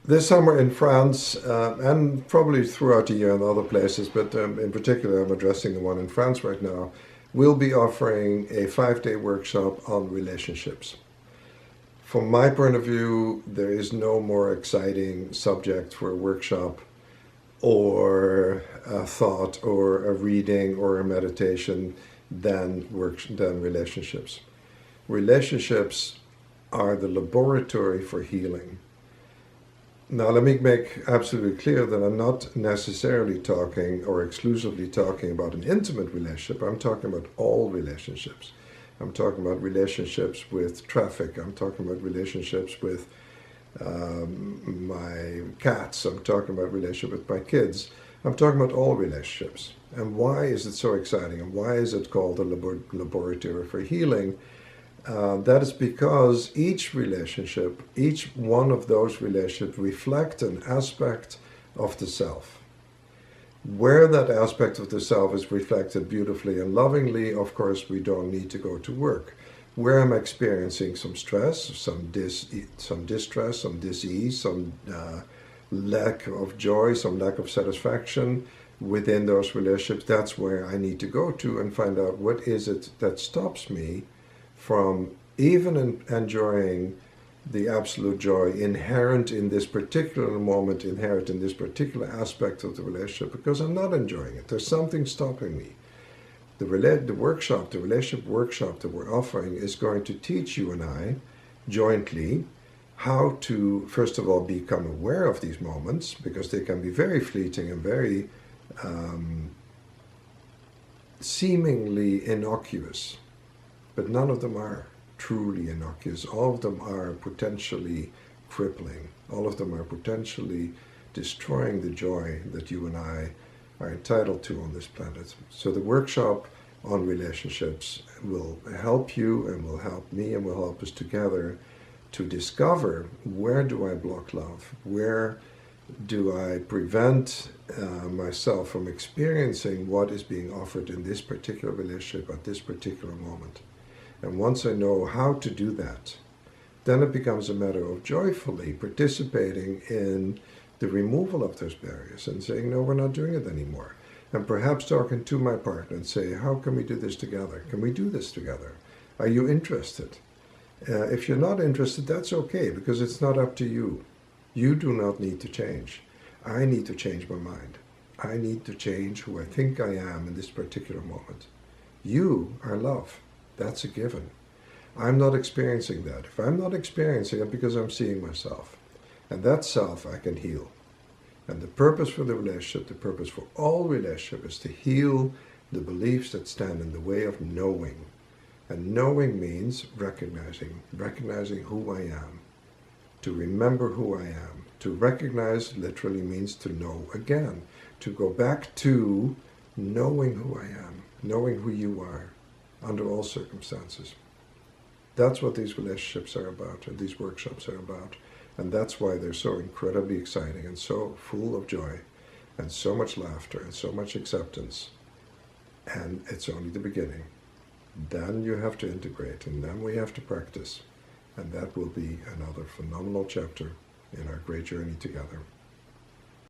This summer in France, and probably throughout the year in other places, but in particular I'm addressing the one in France right now, we'll be offering a 5-day workshop on relationships. From my point of view, there is no more exciting subject for a workshop or a thought or a reading or a meditation than relationships. Relationships are the laboratory for healing. Now, let me make absolutely clear that I'm not necessarily talking or exclusively talking about an intimate relationship. I'm talking about all relationships. I'm talking about relationships with traffic. I'm talking about relationships with my cats. I'm talking about relationship with my kids. I'm talking about all relationships. And why is it so exciting? And why is it called a laboratory for healing? That is because each relationship, each one of those relationships reflect an aspect of the self. Where that aspect of the self is reflected beautifully and lovingly, of course, we don't need to go to work. Where I'm experiencing some stress, some distress, some dis-ease, some lack of joy, some lack of satisfaction within those relationships, that's where I need to go to and find out what is it that stops me from even enjoying the absolute joy inherent in this particular moment, inherent in this particular aspect of the relationship, because I'm not enjoying it. There's something stopping me. The relationship workshop that we're offering is going to teach you and I jointly how to, first of all, become aware of these moments, because they can be very fleeting and very seemingly innocuous. But none of them are truly innocuous. All of them are potentially crippling. All of them are potentially destroying the joy that you and I are entitled to on this planet. So the workshop on relationships will help you and will help me and will help us together to discover, where do I block love? Where do I prevent myself from experiencing what is being offered in this particular relationship at this particular moment? And once I know how to do that, then it becomes a matter of joyfully participating in the removal of those barriers and saying, no, we're not doing it anymore. And perhaps talking to my partner and say, how can we do this together? Can we do this together? Are you interested? If you're not interested, that's okay, because it's not up to you. You do not need to change. I need to change my mind. I need to change who I think I am in this particular moment. You are love. That's a given. I'm not experiencing that. If I'm not experiencing it, because I'm seeing myself. And that self I can heal. And the purpose for the relationship, the purpose for all relationship, is to heal the beliefs that stand in the way of knowing. And knowing means recognizing who I am. To remember who I am. To recognize literally means to know again. To go back to knowing who I am. Knowing who you are. Under all circumstances. That's what these relationships are about, and these workshops are about. And that's why they're so incredibly exciting and so full of joy and so much laughter and so much acceptance. And it's only the beginning. Then you have to integrate, and then we have to practice. And that will be another phenomenal chapter in our great journey together.